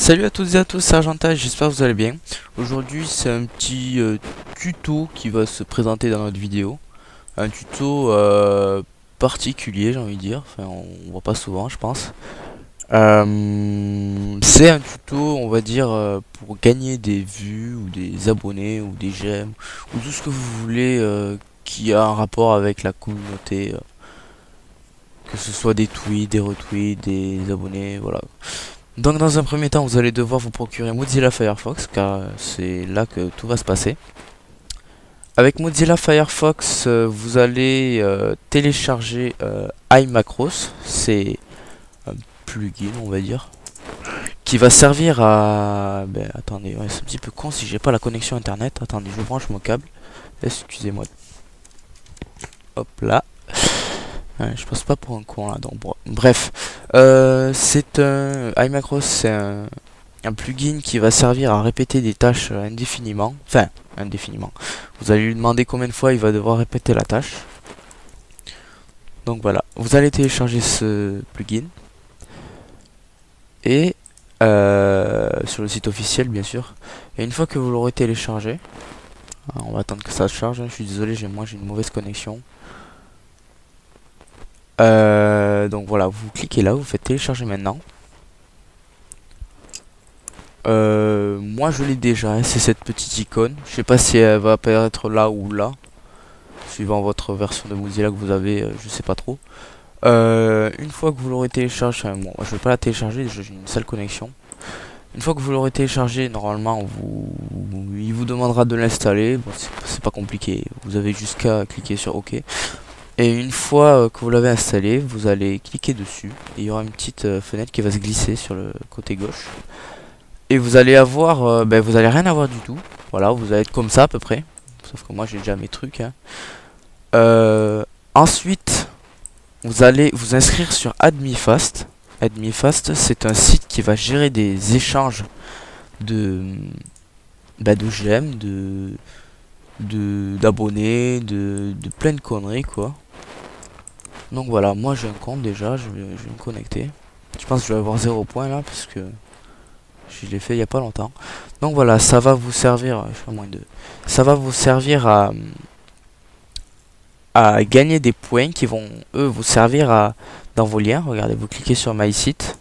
Salut à toutes et à tous, c'est Argenta, j'espère que vous allez bien. Aujourd'hui c'est un petit tuto qui va se présenter dans notre vidéo. Un tuto particulier, j'ai envie de dire, enfin on voit pas souvent je pense. C'est un tuto, on va dire, pour gagner des vues ou des abonnés ou des j'aime ou tout ce que vous voulez qui a un rapport avec la communauté. Que ce soit des tweets, des retweets, des abonnés, voilà. Donc dans un premier temps, vous allez devoir vous procurer Mozilla Firefox car c'est là que tout va se passer. Avec Mozilla Firefox, vous allez télécharger iMacros, c'est un plugin on va dire, qui va servir à... Ben, attendez, ouais, c'est un petit peu con si j'ai pas la connexion internet. Attendez, je branche mon câble. Excusez-moi. Hop là. Ouais, je passe pas pour un con là, donc bref. C'est un iMacros, c'est un plugin qui va servir à répéter des tâches indéfiniment. Enfin, indéfiniment. Vous allez lui demander combien de fois il va devoir répéter la tâche. Donc voilà, vous allez télécharger ce plugin. Et sur le site officiel bien sûr. Et une fois que vous l'aurez téléchargé, on va attendre que ça se charge, hein, je suis désolé, j'ai une mauvaise connexion. Donc voilà, vous cliquez là, vous faites télécharger maintenant. Moi je l'ai déjà, hein, c'est cette petite icône. Je sais pas si elle va apparaître là ou là, suivant votre version de Mozilla que vous avez, je sais pas trop. Une fois que vous l'aurez téléchargé, bon, je vais pas la télécharger, j'ai une sale connexion. Une fois que vous l'aurez téléchargé, normalement il vous demandera de l'installer. Bon, c'est pas compliqué, vous avez juste qu'à cliquer sur OK. Et une fois que vous l'avez installé, vous allez cliquer dessus et il y aura une petite fenêtre qui va se glisser sur le côté gauche. Et vous allez avoir, vous allez rien avoir du tout. Voilà, vous allez être comme ça à peu près. Sauf que moi j'ai déjà mes trucs. Hein. Ensuite, vous allez vous inscrire sur AdmiFast. AdmiFast, c'est un site qui va gérer des échanges de j'aime, d'abonnés, de plein de conneries quoi. Donc voilà, moi j'ai un compte déjà, je vais me connecter. Je pense que je vais avoir 0 points là parce que je l'ai fait il y a pas longtemps. Donc voilà, ça va vous servir, je fais moins de... Ça va vous servir à gagner des points qui vont eux vous servir à dans vos liens. Regardez, vous cliquez sur MySite.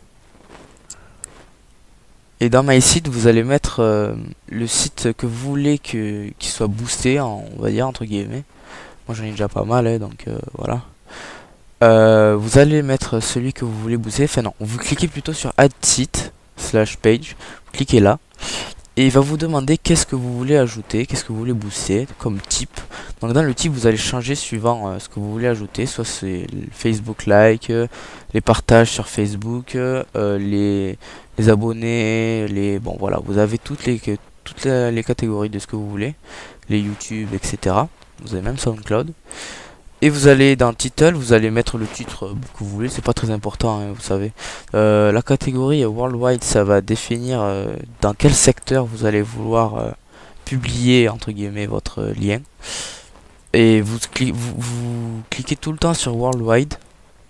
Et dans MySite, vous allez mettre le site que vous voulez qu'il soit boosté, on va dire entre guillemets. Moi j'en ai déjà pas mal, hein, donc voilà. Vous allez mettre celui que vous voulez booster. Enfin non, vous cliquez plutôt sur Add Site /page. Vous cliquez là. Et il va vous demander qu'est-ce que vous voulez ajouter, qu'est-ce que vous voulez booster comme type. Donc dans le type, vous allez changer suivant ce que vous voulez ajouter. Soit c'est le Facebook like, les partages sur Facebook, les abonnés, bon voilà, vous avez toutes les catégories de ce que vous voulez. Les YouTube, etc. Vous avez même SoundCloud. Et vous allez dans title, vous allez mettre le titre que vous voulez, c'est pas très important, hein, vous savez. La catégorie worldwide, ça va définir dans quel secteur vous allez vouloir publier entre guillemets votre lien. Et vous cliquez tout le temps sur worldwide,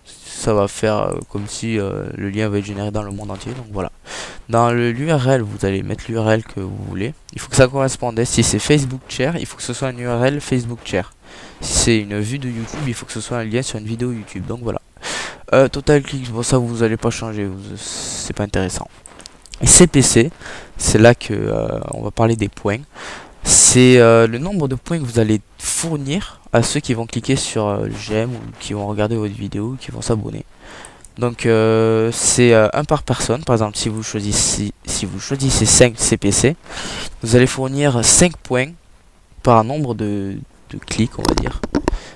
ça va faire comme si le lien va être généré dans le monde entier. Donc voilà. Dans l'URL, vous allez mettre l'URL que vous voulez. Il faut que ça corresponde. Si c'est Facebook Share, il faut que ce soit une URL Facebook Share. Si c'est une vue de YouTube, il faut que ce soit un lien sur une vidéo YouTube. Donc voilà. Total click, bon ça vous allez pas changer, c'est pas intéressant. Et CPC, c'est là que on va parler des points. C'est le nombre de points que vous allez fournir à ceux qui vont cliquer sur j'aime ou qui vont regarder votre vidéo ou qui vont s'abonner. Donc c'est un par personne. Par exemple, si vous choisissez 5 CPC, vous allez fournir 5 points par nombre de clics, on va dire,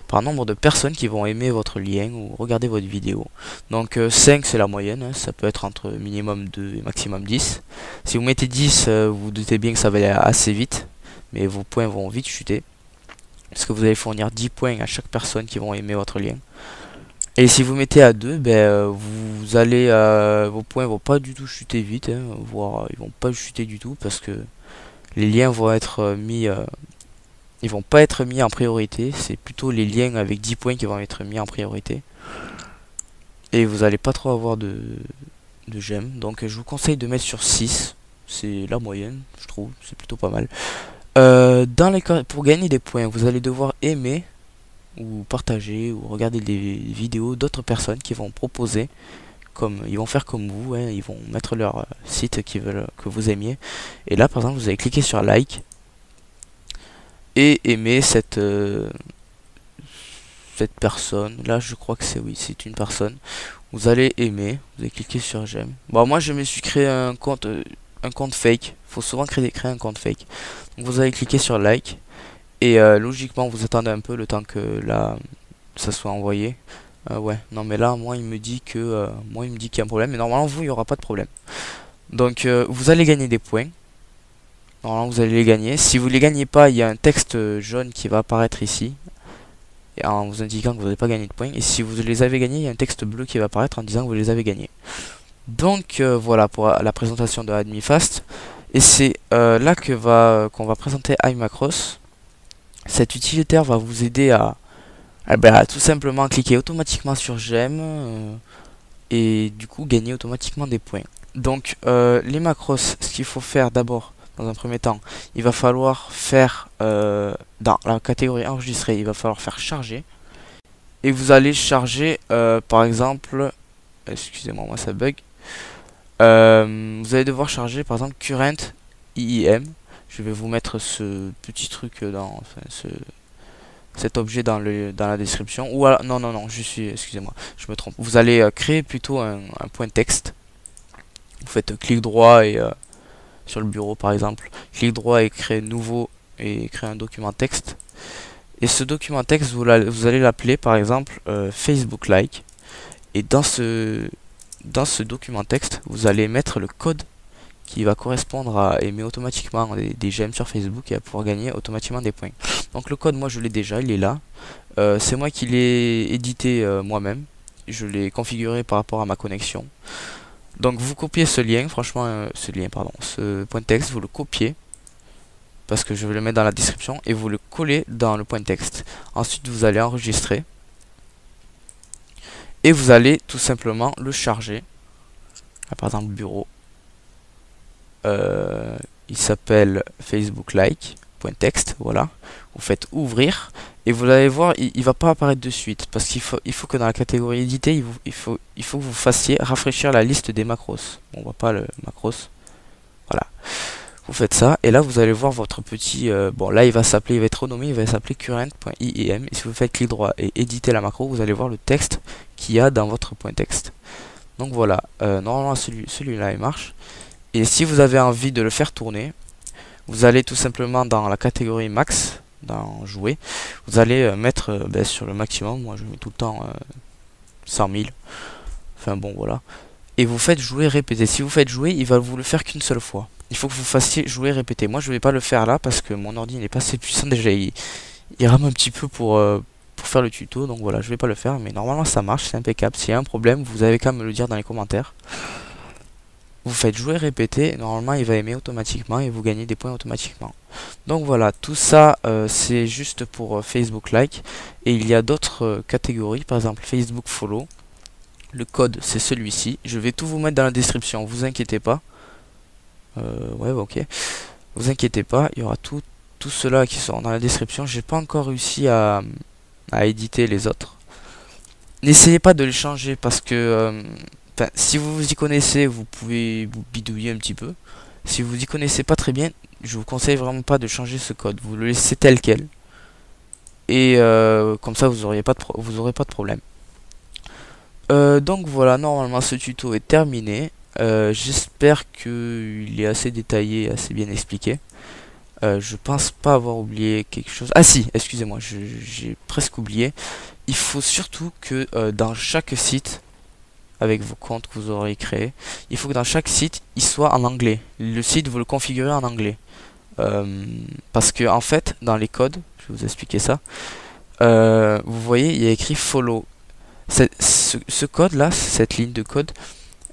par nombre de personnes qui vont aimer votre lien ou regarder votre vidéo. Donc 5 c'est la moyenne, hein, ça peut être entre minimum 2 et maximum 10. Si vous mettez 10, vous doutez bien que ça va aller assez vite, mais vos points vont vite chuter, parce que vous allez fournir 10 points à chaque personne qui vont aimer votre lien. Et si vous mettez à 2, vous allez, vos points vont pas du tout chuter vite, hein, voire ils vont pas chuter du tout, parce que les liens vont être mis... ils vont pas être mis en priorité, c'est plutôt les liens avec 10 points qui vont être mis en priorité. Et vous allez pas trop avoir de j'aime. Donc je vous conseille de mettre sur 6. C'est la moyenne, je trouve. C'est plutôt pas mal. Pour gagner des points, vous allez devoir aimer ou partager ou regarder des vidéos d'autres personnes qui vont proposer, comme ils vont faire comme vous, hein, ils vont mettre leur site qu'ils veulent que vous aimiez. Et là, par exemple, vous allez cliquer sur like et aimer cette personne. Là, je crois que c'est une personne. Vous allez aimer, vous allez cliquer sur j'aime. Bon, moi, je me suis créé un compte fake. Faut souvent créer un compte fake. Donc, vous allez cliquer sur like et logiquement, vous attendez un peu le temps que là ça soit envoyé. Ouais, non mais là, moi il me dit qu'il y a un problème, mais normalement vous il y aura pas de problème. Donc vous allez gagner des points. Normalement vous allez les gagner. Si vous les gagnez pas, il y a un texte jaune qui va apparaître ici, et en vous indiquant que vous n'avez pas gagné de points. Et si vous les avez gagnés, il y a un texte bleu qui va apparaître en disant que vous les avez gagnés. Donc voilà pour la présentation de AdmiFast. Et c'est là qu'on va présenter iMacros. Cet utilitaire va vous aider à tout simplement cliquer automatiquement sur j'aime et du coup gagner automatiquement des points. Donc les macros, ce qu'il faut faire d'abord, dans un premier temps, il va falloir faire dans la catégorie enregistrer, il va falloir faire charger. Et vous allez charger par exemple, excusez-moi, moi ça bug. Vous allez devoir charger par exemple current IIM. Je vais vous mettre ce petit truc dans cet objet dans la description. Ou alors, non, excusez-moi, je me trompe. Vous allez créer plutôt un point texte. Vous faites clic droit et sur le bureau par exemple, clic droit et créer nouveau et créer un document texte. Et ce document texte, vous allez l'appeler par exemple Facebook Like. Et dans ce document texte, vous allez mettre le code qui va correspondre à aimer automatiquement des j'aime sur Facebook et à pouvoir gagner automatiquement des points. Donc le code, moi je l'ai déjà, il est là. C'est moi qui l'ai édité moi-même. Je l'ai configuré par rapport à ma connexion. Donc vous copiez ce lien, franchement, ce point de texte, vous le copiez. Parce que je vais le mettre dans la description. Et vous le collez dans le point de texte. Ensuite vous allez enregistrer. Et vous allez tout simplement le charger. Là, par exemple bureau. Il s'appelle Facebook Like .text, voilà. Vous faites ouvrir et vous allez voir, il va pas apparaître de suite parce qu'il faut que dans la catégorie éditer, il faut que vous fassiez rafraîchir la liste des macros. On voit pas le macros, voilà. Vous faites ça et là vous allez voir votre petit bon là il va être renommé, il va s'appeler current.iim et si vous faites clic droit et éditer la macro, vous allez voir le texte qu'il y a dans votre point texte. Donc voilà, normalement celui-là il marche. Et si vous avez envie de le faire tourner, vous allez tout simplement dans la catégorie max, dans jouer, vous allez mettre sur le maximum, moi je mets tout le temps 100 000, enfin bon voilà, et vous faites jouer répéter. Si vous faites jouer, il va vous le faire qu'une seule fois. Il faut que vous fassiez jouer répéter. Moi je vais pas le faire là parce que mon ordi n'est pas assez puissant déjà, il rame un petit peu pour faire le tuto, donc voilà, je vais pas le faire, mais normalement ça marche, c'est impeccable. S'il y a un problème, vous avez qu'à me le dire dans les commentaires. Vous faites jouer répéter, et normalement il va aimer automatiquement et vous gagnez des points automatiquement. Donc voilà, tout ça c'est juste pour Facebook Like. Et il y a d'autres catégories, par exemple Facebook Follow. Le code c'est celui-ci. Je vais tout vous mettre dans la description, vous inquiétez pas. Ouais ok. Vous inquiétez pas, il y aura tout cela qui sera dans la description. J'ai pas encore réussi à éditer les autres. N'essayez pas de les changer parce que... enfin, si vous vous y connaissez, vous pouvez vous bidouiller un petit peu. Si vous y connaissez pas très bien, je vous conseille vraiment pas de changer ce code. Vous le laissez tel quel. Et comme ça, vous aurez pas de problème. Donc voilà, normalement ce tuto est terminé. J'espère qu'il est assez détaillé, assez bien expliqué. Je pense pas avoir oublié quelque chose. Ah si, excusez-moi, j'ai presque oublié. Il faut surtout que dans chaque site, avec vos comptes que vous aurez créés, il faut que dans chaque site il soit en anglais. Le site vous le configurez en anglais parce que en fait dans les codes, je vais vous expliquer ça, vous voyez il y a écrit follow. Ce code là, cette ligne de code,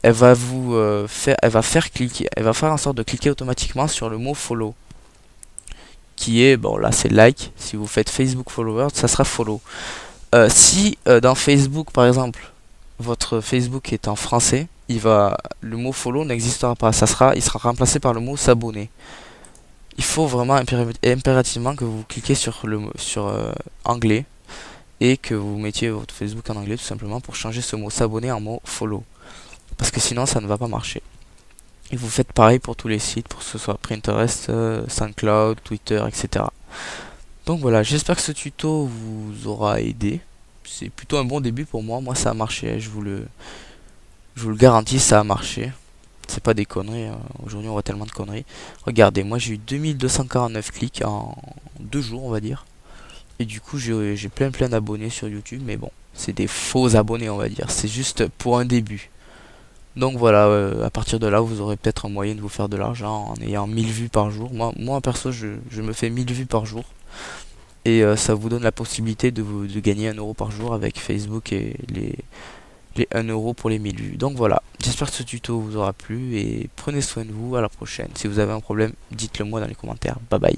elle va vous elle va faire en sorte de cliquer automatiquement sur le mot follow qui est, bon là c'est like. Si vous faites Facebook follower, ça sera follow. Si dans Facebook par exemple votre Facebook est en français, le mot follow n'existera pas. Il sera remplacé par le mot s'abonner. Il faut vraiment impérativement que vous cliquez sur anglais et que vous mettiez votre Facebook en anglais tout simplement pour changer ce mot s'abonner en mot follow. Parce que sinon ça ne va pas marcher. Et vous faites pareil pour tous les sites, pour que ce soit Pinterest, SoundCloud, Twitter, etc. Donc voilà, j'espère que ce tuto vous aura aidé. C'est plutôt un bon début pour moi. Moi ça a marché, je vous le garantis, ça a marché. C'est pas des conneries, aujourd'hui on voit tellement de conneries. Regardez, moi j'ai eu 2249 clics en 2 jours on va dire. Et du coup j'ai plein d'abonnés sur YouTube, mais bon, c'est des faux abonnés on va dire. C'est juste pour un début. Donc voilà, à partir de là vous aurez peut-être un moyen de vous faire de l'argent en ayant 1000 vues par jour. Moi perso je me fais 1000 vues par jour. Et ça vous donne la possibilité de gagner 1 euro par jour avec Facebook et les 1 euro pour les 1000 vues. Donc voilà, j'espère que ce tuto vous aura plu et prenez soin de vous, à la prochaine. Si vous avez un problème, dites-le moi dans les commentaires. Bye bye.